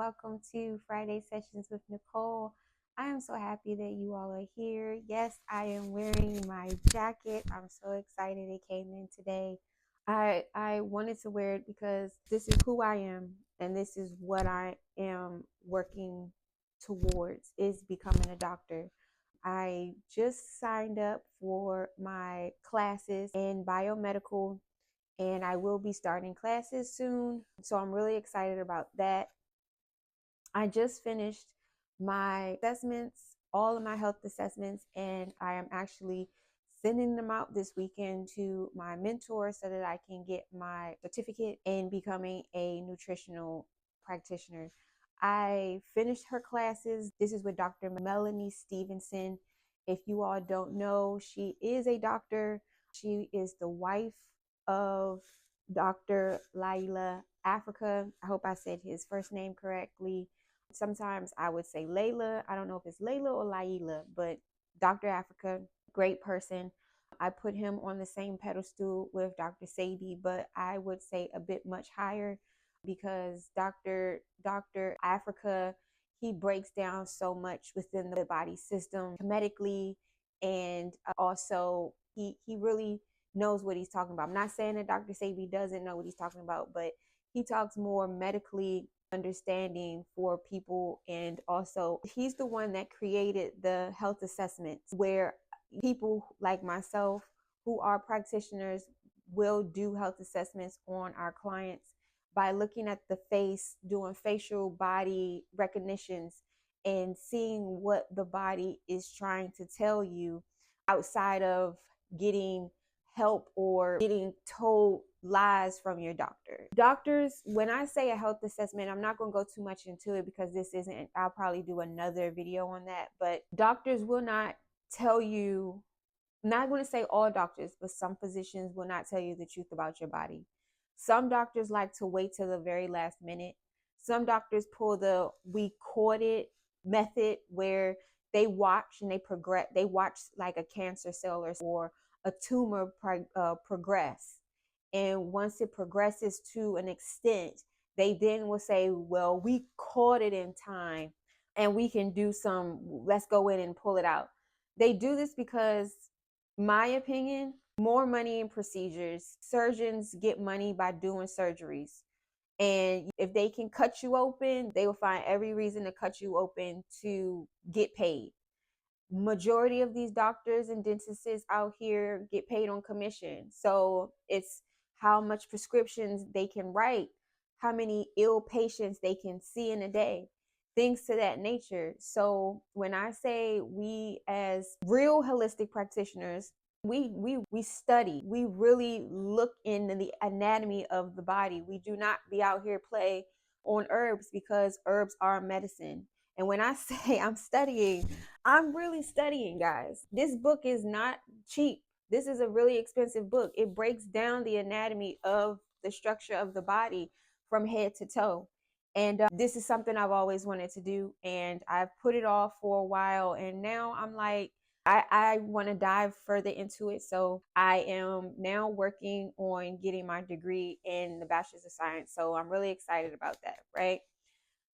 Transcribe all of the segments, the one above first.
welcome to Friday Sessions with Nicole. I am so happy that you all are here. Yes, I am wearing my jacket. I'm so excited it came in today. I wanted to wear it because this is who I am and this is what I am working towards is becoming a doctor. I just signed up for my classes in biomedical and I will be starting classes soon. So I'm really excited about that. I just finished my assessments, all of my health assessments, and I am actually sending them out this weekend to my mentor so that I can get my certificate in becoming a nutritional practitioner. I finished her classes. This is with Dr. Melanie Stevenson. If you all don't know, she is a doctor. She is the wife of Dr. Laila Africa. I hope I said his first name correctly. Sometimes I would say Layla. I don't know if it's Layla or Laila, but Dr. Africa, great person. I put him on the same pedestal with Dr. Sadie, but I would say a bit much higher because Dr. Africa, he breaks down so much within the body system medically, and also he really knows what he's talking about. I'm not saying that Dr. Sadie doesn't know what he's talking about, but he talks more medically understanding for people. And also he's the one that created the health assessments where people like myself who are practitioners will do health assessments on our clients by looking at the face, doing facial body recognitions and seeing what the body is trying to tell you outside of getting help or getting told lies from your doctor. Doctors, when I say a health assessment, I'm not going to go too much into it because this isn't, I'll probably do another video on that, but doctors will not tell you, I'm not going to say all doctors, but some physicians will not tell you the truth about your body. Some doctors like to wait till the very last minute. Some doctors pull the we caught it method where they watch and they progress. They watch like a cancer cell or a tumor progress. And once it progresses to an extent, they then will say, well, we caught it in time and we can do some, let's go in and pull it out. They do this because, my opinion, more money in procedures. Surgeons get money by doing surgeries. And if they can cut you open, they will find every reason to cut you open to get paid. Majority of these doctors and dentists out here get paid on commission. So it's how much prescriptions they can write, how many ill patients they can see in a day, things to that nature. So when I say we as real holistic practitioners, we study, we really look into the anatomy of the body. We do not be out here play on herbs because herbs are medicine. And when I say I'm studying, I'm really studying, guys. This book is not cheap. This is a really expensive book. It breaks down the anatomy of the structure of the body from head to toe. And this is something I've always wanted to do. And I've put it off for a while. And now I'm like, I want to dive further into it. So I am now working on getting my degree in the Bachelor's of Science. So I'm really excited about that, right?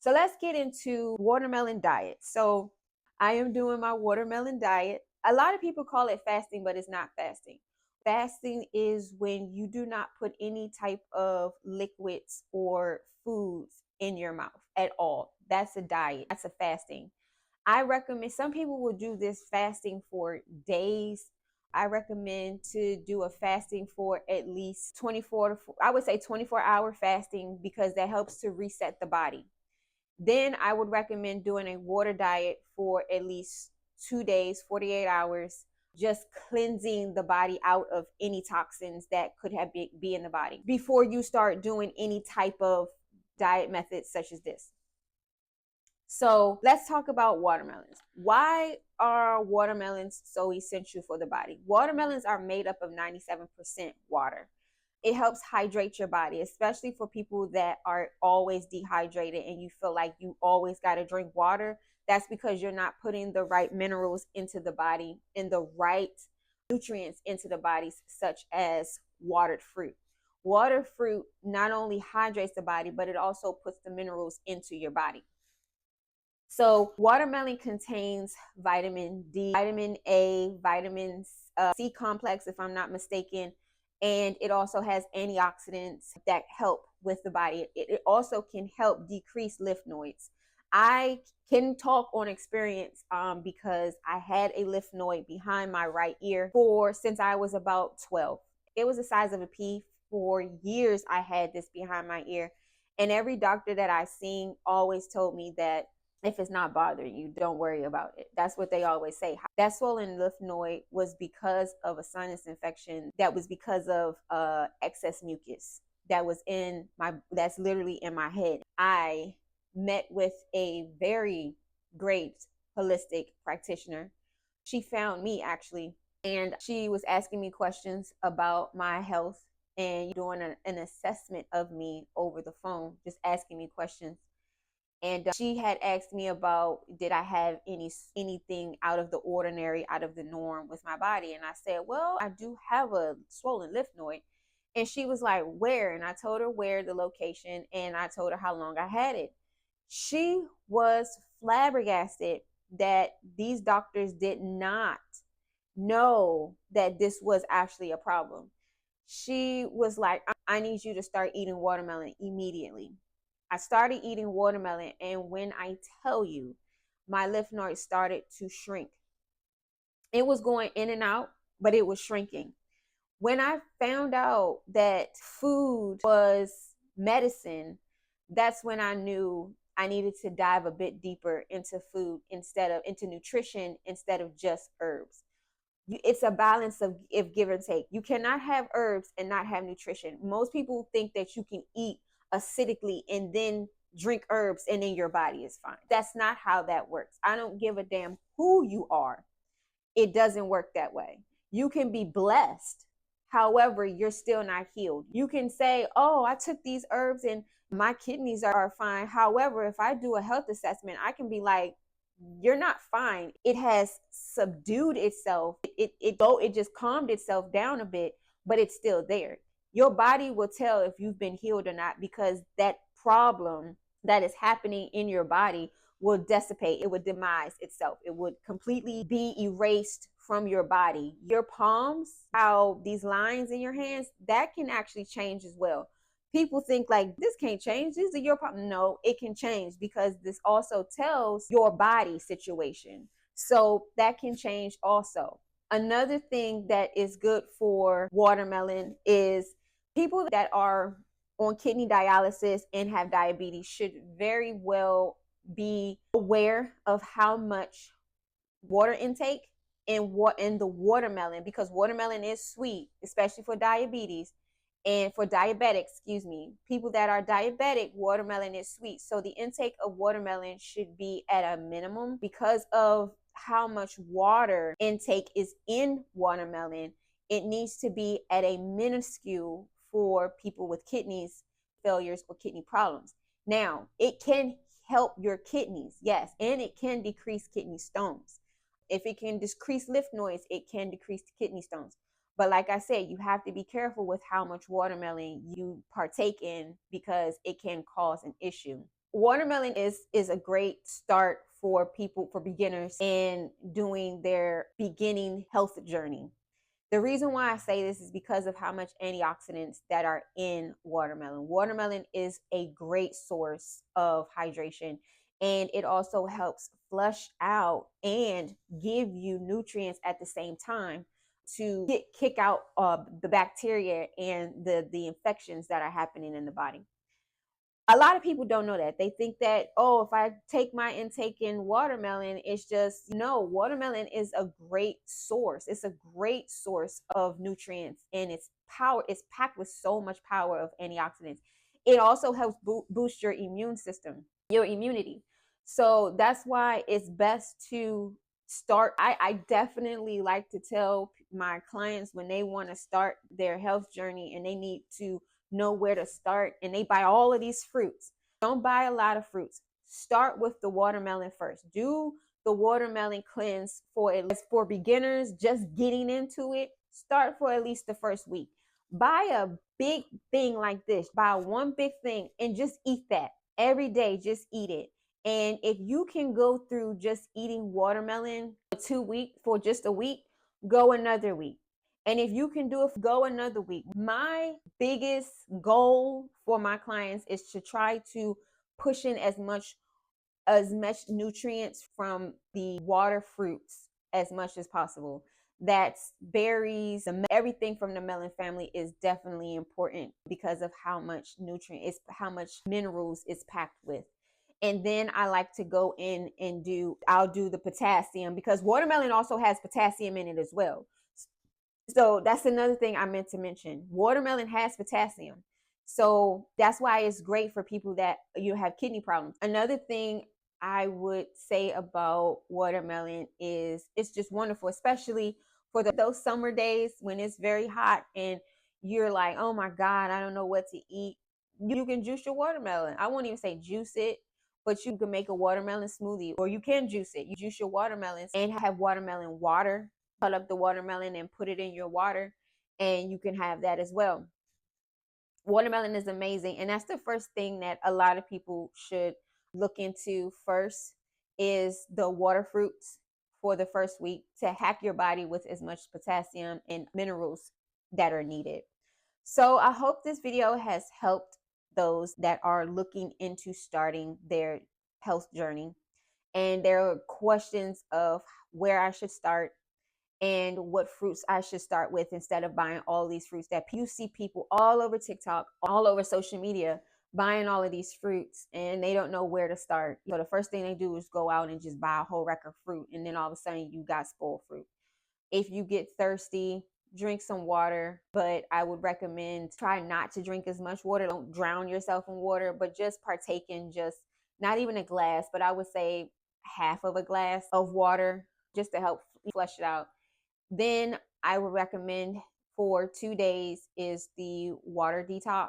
So let's get into watermelon diet. So I am doing my watermelon diet. A lot of people call it fasting, but it's not fasting. Fasting is when you do not put any type of liquids or foods in your mouth at all. That's a diet. That's a fasting. I recommend, some people will do this fasting for days. I recommend to do a fasting for at least 24 to, I would say 24-hour fasting because that helps to reset the body. Then I would recommend doing a water diet for at least 2 days, 48 hours, just cleansing the body out of any toxins that could have be in the body before you start doing any type of diet methods such as this. So let's talk about watermelons. Why are watermelons so essential for the body? Watermelons are made up of 97% water. It helps hydrate your body, especially for people that are always dehydrated and you feel like you always got to drink water. That's because you're not putting the right minerals into the body and the right nutrients into the body, such as watered fruit. Water fruit not only hydrates the body, but it also puts the minerals into your body. So watermelon contains vitamin D, vitamin A, vitamin C complex, if I'm not mistaken, and it also has antioxidants that help with the body. It also can help decrease lymph nodes. I can talk on experience because I had a lymph node behind my right ear for since I was about 12. It was the size of a pea. For years, I had this behind my ear, and every doctor that I seen always told me that if it's not bothering you, don't worry about it. That's what they always say. That swollen lymph node was because of a sinus infection that was because of excess mucus that was that's literally in my head. I met with a very great holistic practitioner. She found me actually, and she was asking me questions about my health and doing an assessment of me over the phone, just asking me questions. And she had asked me about did I have anything out of the ordinary, out of the norm with my body, and I said, well, I do have a swollen lymph node. And she was like, where? And I told her where, the location, and I told her how long I had it. She was flabbergasted that these doctors did not know that this was actually a problem. She was like, I need you to start eating watermelon immediately. I started eating watermelon, and when I tell you, my lymph node started to shrink. It was going in and out, but it was shrinking. When I found out that food was medicine, that's when I knew I needed to dive a bit deeper into food into nutrition instead of just herbs. It's a balance of give and take. You cannot have herbs and not have nutrition. Most people think that you can eat acidically and then drink herbs and then your body is fine. That's not how that works. I don't give a damn who you are. It doesn't work that way. You can be blessed. However, you're still not healed. You can say, oh, I took these herbs and my kidneys are fine. However, if I do a health assessment, I can be like, you're not fine. It has subdued itself. It just calmed itself down a bit, but it's still there. Your body will tell if you've been healed or not, because that problem that is happening in your body will dissipate. It would demise itself. It would completely be erased from your body. Your palms, how these lines in your hands, that can actually change as well. People think like this can't change. These are your problems. No, it can change because this also tells your body situation. So that can change also. Another thing that is good for watermelon is people that are on kidney dialysis and have diabetes should very well be aware of how much water intake in the watermelon, because watermelon is sweet, especially for diabetes and for diabetics, excuse me. People that are diabetic, watermelon is sweet. So the intake of watermelon should be at a minimum because of how much water intake is in watermelon. It needs to be at a minuscule for people with kidneys failures or kidney problems. Now, it can help your kidneys, yes, and it can decrease kidney stones. If it can decrease lymph nodes, it can decrease kidney stones. But like I said, you have to be careful with how much watermelon you partake in because it can cause an issue. Watermelon is a great start for people, for beginners, in doing their beginning health journey. The reason why I say this is because of how much antioxidants that are in watermelon. Watermelon is a great source of hydration, and it also helps flush out and give you nutrients at the same time to kick out the bacteria and the infections that are happening in the body. A lot of people don't know that. They think that, oh, if I take my intake in watermelon, it's just no. Watermelon is a great source. It's a great source of nutrients, and it's packed with so much power of antioxidants. It also helps boost your immune system, your immunity. So that's why it's best to start. I definitely like to tell my clients when they want to start their health journey and they need to know where to start and they buy all of these fruits. Don't buy a lot of fruits. Start with the watermelon first. Do the watermelon cleanse for beginners just getting into it. Start for at least the first week. Buy a big thing like this, buy one big thing and just eat that every day. Just eat it. And if you can go through just eating watermelon for 2 weeks, for just a week, go another week. And if you can do it, go another week. My biggest goal for my clients is to try to push in as much nutrients from the water fruits as much as possible. That's berries, everything from the melon family is definitely important because of how much how much minerals it's packed with. And then I like to go in and I'll do the potassium, because watermelon also has potassium in it as well. So that's another thing I meant to mention. Watermelon has potassium. So that's why it's great for people that have kidney problems. Another thing I would say about watermelon is it's just wonderful, especially for those summer days when it's very hot and you're like, oh my God, I don't know what to eat. You can juice your watermelon. I won't even say juice it, but you can make a watermelon smoothie, or you can juice it. You juice your watermelons and have watermelon water. Cut up the watermelon and put it in your water, and you can have that as well. Watermelon is amazing, and that's the first thing that a lot of people should look into first, is the water fruits for the first week, to hack your body with as much potassium and minerals that are needed. So I hope this video has helped those that are looking into starting their health journey, and there are questions of where I should start and what fruits I should start with, instead of buying all these fruits that you see people all over TikTok, all over social media, buying all of these fruits, and they don't know where to start. So the first thing they do is go out and just buy a whole rack of fruit, and then all of a sudden you got spoiled fruit. If you get thirsty, drink some water, but I would recommend try not to drink as much water. Don't drown yourself in water, but just partake in just not even a glass, but I would say half of a glass of water, just to help flush it out. Then I would recommend for 2 days is the water detox,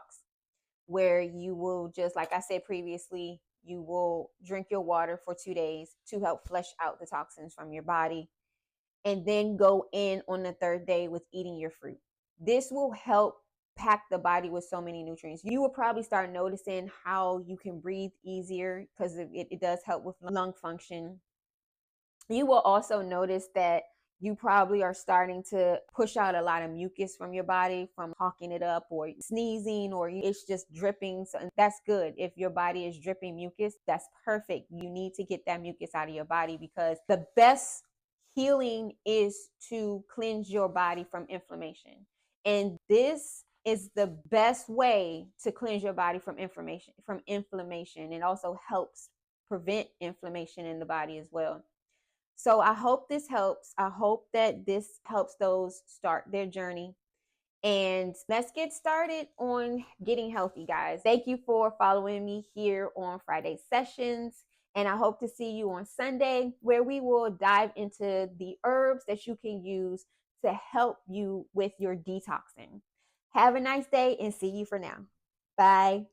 where you will, just like I said previously, you will drink your water for 2 days to help flush out the toxins from your body, and then go in on the third day with eating your fruit. This will help pack the body with so many nutrients. You will probably start noticing how you can breathe easier, because it does help with lung function. You will also notice that you probably are starting to push out a lot of mucus from your body from hawking it up or sneezing, or it's just dripping. So that's good. If your body is dripping mucus, that's perfect. You need to get that mucus out of your body, because the best healing is to cleanse your body from inflammation. And this is the best way to cleanse your body from inflammation. It also helps prevent inflammation in the body as well. So I hope this helps. I hope that this helps those start their journey. And let's get started on getting healthy, guys. Thank you for following me here on Friday Sessions. And I hope to see you on Sunday, where we will dive into the herbs that you can use to help you with your detoxing. Have a nice day, and see you for now. Bye.